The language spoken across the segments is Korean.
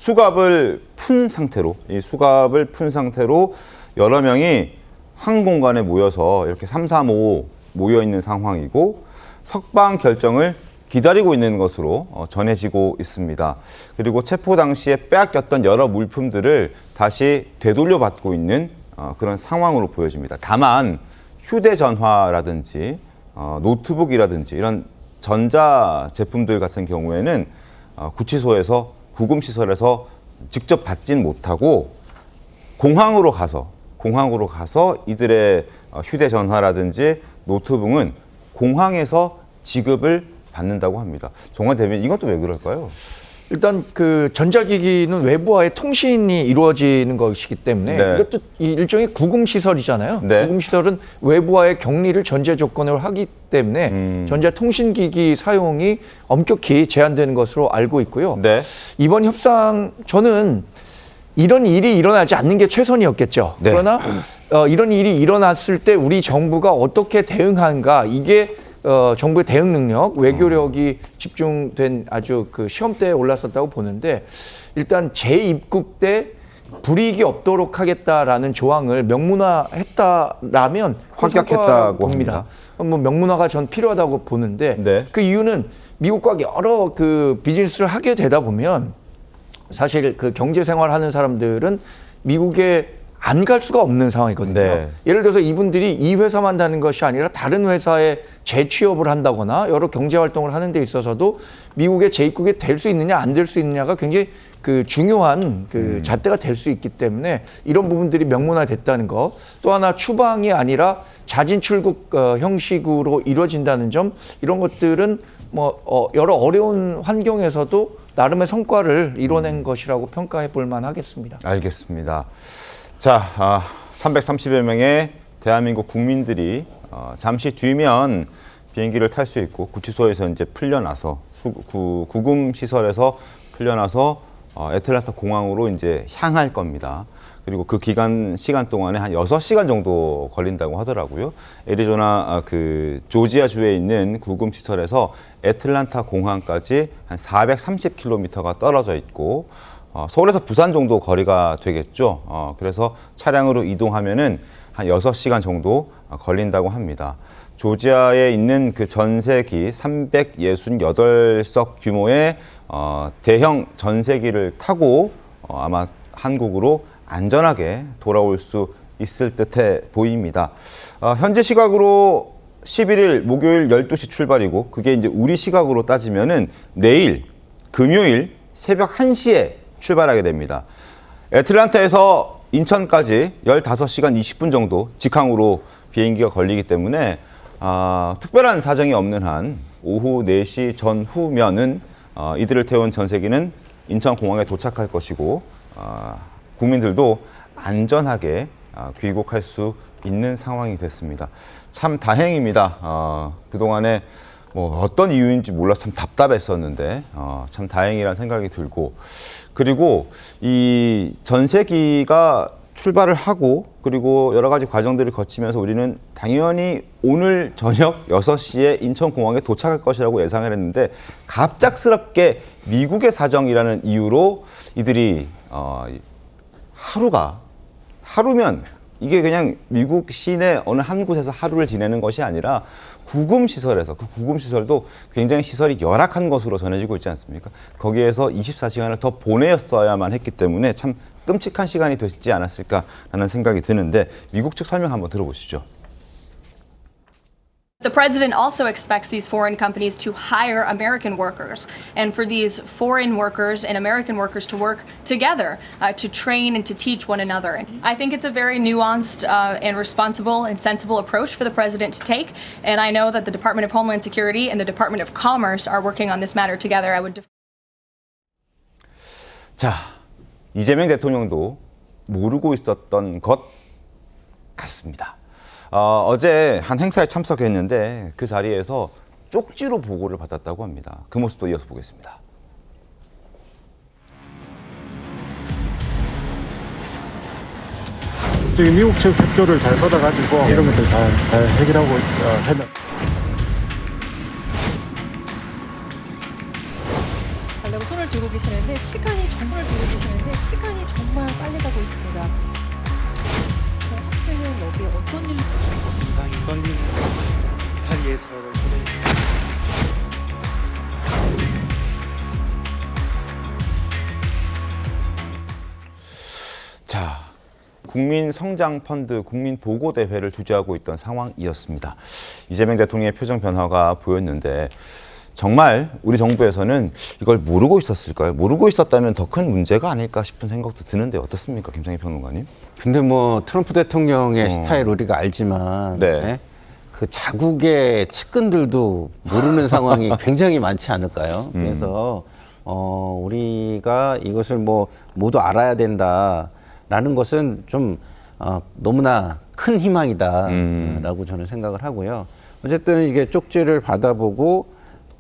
수갑을 푼 상태로, 이 수갑을 푼 상태로 여러 명이 한 공간에 모여서 이렇게 335 모여 있는 상황이고 석방 결정을 기다리고 있는 것으로 전해지고 있습니다. 그리고 체포 당시에 빼앗겼던 여러 물품들을 다시 되돌려받고 있는 그런 상황으로 보여집니다. 다만 휴대전화라든지 노트북이라든지 이런 전자 제품들 같은 경우에는 구치소에서 구금시설에서 직접 받진 못하고 공항으로 가서 이들의 휴대전화라든지 노트북은 공항에서 지급을 받는다고 합니다. 정관 대변인, 이건 또 왜 그럴까요? 일단 그 전자기기는 외부와의 통신이 이루어지는 것이기 때문에 네. 이것도 일종의 구금시설이잖아요. 네. 구금시설은 외부와의 격리를 전제 조건으로 하기 때문에 전자통신기기 사용이 엄격히 제한되는 것으로 알고 있고요. 네. 이번 협상, 저는 이런 일이 일어나지 않는 게 최선이었겠죠. 네. 그러나 이런 일이 일어났을 때 우리 정부가 어떻게 대응하는가, 이게 정부의 대응 능력, 외교력이 집중된 아주 그 시험대에 올랐었다고 보는데, 일단 재입국 때 불이익이 없도록 하겠다라는 조항을 명문화했다라면 합격했다고 합니다. 뭐 명문화가 전 필요하다고 보는데, 네. 그 이유는 미국과 여러 그 비즈니스를 하게 되다 보면 사실 그 경제 생활하는 사람들은 미국에 안 갈 수가 없는 상황이거든요. 네. 예를 들어서 이분들이 이 회사만 다는 것이 아니라 다른 회사에 재취업을 한다거나 여러 경제 활동을 하는 데 있어서도 미국에 재입국이 될 수 있느냐 안 될 수 있느냐가 굉장히 그 중요한 그 잣대가 될 수 있기 때문에 이런 부분들이 명문화됐다는 거. 또 하나 추방이 아니라 자진 출국 형식으로 이루어진다는 점, 이런 것들은 뭐 여러 어려운 환경에서도 나름의 성과를 이뤄낸 것이라고 평가해 볼 만하겠습니다. 알겠습니다. 자, 330여 명의 대한민국 국민들이 잠시 뒤면 비행기를 탈 수 있고 구치소에서 이제 풀려나서 구금 시설에서 풀려나서 애틀랜타 공항으로 이제 향할 겁니다. 그리고 그 시간 동안에 한 6시간 정도 걸린다고 하더라고요. 애리조나 조지아주에 있는 구금 시설에서 애틀랜타 공항까지 한 430km가 떨어져 있고 서울에서 부산 정도 거리가 되겠죠. 그래서 차량으로 이동하면은 한 6시간 정도 걸린다고 합니다. 조지아에 있는 그 전세기 368석 규모의 대형 전세기를 타고 아마 한국으로 안전하게 돌아올 수 있을 듯해 보입니다. 현재 시각으로 11일 목요일 12시 출발이고, 그게 이제 우리 시각으로 따지면은 내일 금요일 새벽 1시에 출발하게 됩니다. 애틀랜타에서 인천까지 15시간 20분 정도 직항으로 비행기가 걸리기 때문에 특별한 사정이 없는 한 오후 4시 전후면은 이들을 태운 전세기는 인천공항에 도착할 것이고 국민들도 안전하게 귀국할 수 있는 상황이 됐습니다. 참 다행입니다. 그동안에 뭐 어떤 이유인지 몰라서 참 답답했었는데 참 다행이라는 생각이 들고, 그리고 이 전세기가 출발을 하고 그리고 여러 가지 과정들을 거치면서 우리는 당연히 오늘 저녁 6시에 인천공항에 도착할 것이라고 예상을 했는데, 갑작스럽게 미국의 사정이라는 이유로 이들이 하루면 이게 그냥 미국 시내 어느 한 곳에서 하루를 지내는 것이 아니라 구금시설에서, 그 구금시설도 굉장히 시설이 열악한 것으로 전해지고 있지 않습니까? 거기에서 24시간을 더 보내었어야만 했기 때문에 참 끔찍한 시간이 됐지 않았을까라는 생각이 드는데, 미국 측 설명 한번 들어보시죠. The president also expects these foreign companies to hire American workers, and for these foreign workers and American workers to work together to train and to teach one another. I think it's a very nuanced and responsible and sensible approach for the president to take, and I know that the Department of Homeland Security and the Department of Commerce are working on this matter together. 자, 이재명 대통령도 모르고 있었던 것 같습니다. 어제 한 행사에 참석했는데 그 자리에서 쪽지로 보고를 받았다고 합니다. 그 모습도 이어서 보겠습니다. 저기 미국 측 협조를 잘 받아가지고 이런 것들 잘 해결하고 했나. 달라고 손을 들고 계시는데 시간이 정보를 들려주시는데 시간이 정말 빨리 가고 있습니다. 학생은 여기에 어떤 일로 굉장히 떨리는 자리에서 자, 국민성장펀드 국민보고대회를 주재하고 있던 상황이었습니다. 이재명 대통령의 표정 변화가 보였는데 정말 우리 정부에서는 이걸 모르고 있었을까요? 모르고 있었다면 더 큰 문제가 아닐까 싶은 생각도 드는데 어떻습니까? 김상희 평론가님? 근데 뭐 트럼프 대통령의 스타일 우리가 알지만 네. 예? 그 자국의 측근들도 모르는 상황이 굉장히 많지 않을까요? 그래서 우리가 이것을 뭐 모두 알아야 된다라는 것은 좀 너무나 큰 희망이다라고 저는 생각을 하고요. 어쨌든 이게 쪽지를 받아보고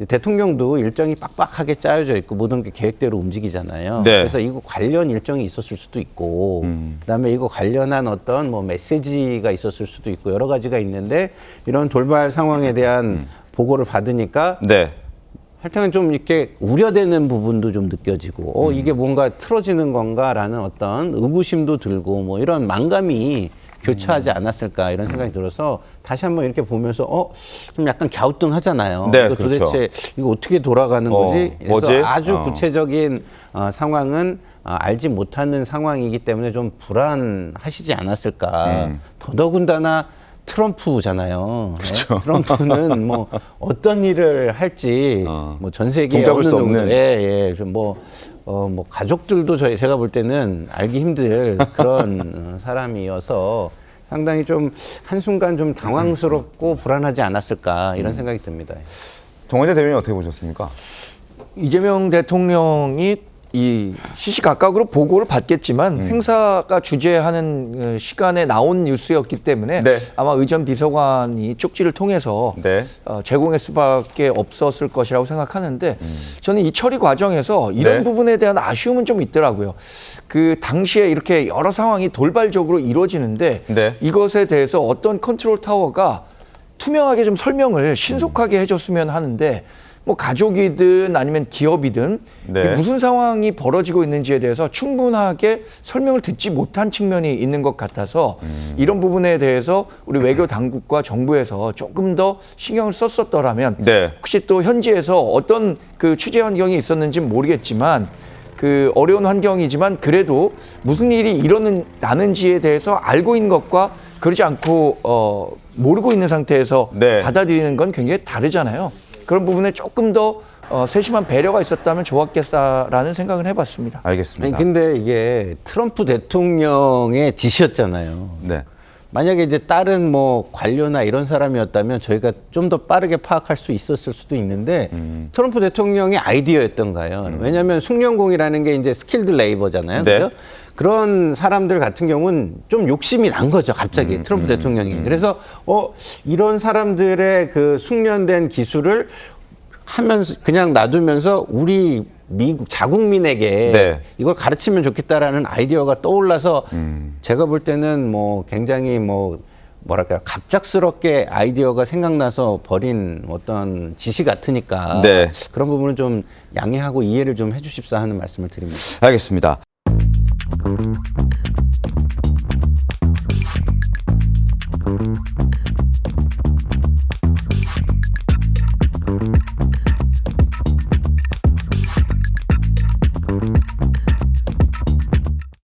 대통령도 일정이 빡빡하게 짜여져 있고 모든 게 계획대로 움직이잖아요. 네. 그래서 이거 관련 일정이 있었을 수도 있고, 그다음에 이거 관련한 어떤 뭐 메시지가 있었을 수도 있고 여러 가지가 있는데 이런 돌발 상황에 대한 보고를 받으니까 네. 하여튼 좀 이렇게 우려되는 부분도 좀 느껴지고, 이게 뭔가 틀어지는 건가라는 어떤 의구심도 들고 뭐 이런 만감이 교차하지 않았을까 이런 생각이 들어서 다시 한번 이렇게 보면서 좀 약간 갸우뚱하잖아요. 네, 이거 그렇죠. 도대체 이거 어떻게 돌아가는 거지? 그래서 뭐지? 아주 구체적인 상황은 알지 못하는 상황이기 때문에 좀 불안하시지 않았을까. 더더군다나 트럼프잖아요. 그렇죠. 네? 트럼프는 뭐 어떤 일을 할지 뭐 전 세계에 종잡을 수 어느 정도- 없는. 예, 예. 뭐 가족들도 제가 볼 때는 알기 힘들 그런 사람이어서 상당히 좀 한순간 좀 당황스럽고 불안하지 않았을까 이런 생각이 듭니다. 정원재 대변인 어떻게 보셨습니까? 이재명 대통령이 이 시시각각으로 보고를 받겠지만 행사가 주재하는 시간에 나온 뉴스였기 때문에 네. 아마 의전 비서관이 쪽지를 통해서 네. 제공할 수밖에 없었을 것이라고 생각하는데 저는 이 처리 과정에서 이런 네. 부분에 대한 아쉬움은 좀 있더라고요. 그 당시에 이렇게 여러 상황이 돌발적으로 이루어지는데 네. 이것에 대해서 어떤 컨트롤 타워가 투명하게 좀 설명을 신속하게 해줬으면 하는데 뭐 가족이든 아니면 기업이든 네. 무슨 상황이 벌어지고 있는지에 대해서 충분하게 설명을 듣지 못한 측면이 있는 것 같아서 이런 부분에 대해서 우리 외교 당국과 정부에서 조금 더 신경을 썼었더라면 네. 혹시 또 현지에서 어떤 그 취재 환경이 있었는지는 모르겠지만 그 어려운 환경이지만 그래도 무슨 일이 일어나는지에 대해서 알고 있는 것과 그러지 않고 모르고 있는 상태에서 네. 받아들이는 건 굉장히 다르잖아요. 그런 부분에 조금 더 세심한 배려가 있었다면 좋았겠다라는 생각을 해봤습니다. 알겠습니다. 아니 근데 이게 트럼프 대통령의 지시였잖아요. 네. 만약에 이제 다른 뭐 관료나 이런 사람이었다면 저희가 좀 더 빠르게 파악할 수 있었을 수도 있는데 트럼프 대통령의 아이디어였던가요? 왜냐하면 숙련공이라는 게 이제 스킬드 레이버잖아요. 네. 그죠? 그런 사람들 같은 경우는 좀 욕심이 난 거죠, 갑자기 트럼프 대통령이. 그래서 이런 사람들의 그 숙련된 기술을 하면서 그냥 놔두면서 우리 미국 자국민에게 네. 이걸 가르치면 좋겠다라는 아이디어가 떠올라서 제가 볼 때는 뭐 굉장히 뭐랄까요, 갑작스럽게 아이디어가 생각나서 버린 어떤 지시 같으니까 네. 그런 부분은 좀 양해하고 이해를 좀 해주십사 하는 말씀을 드립니다. 알겠습니다.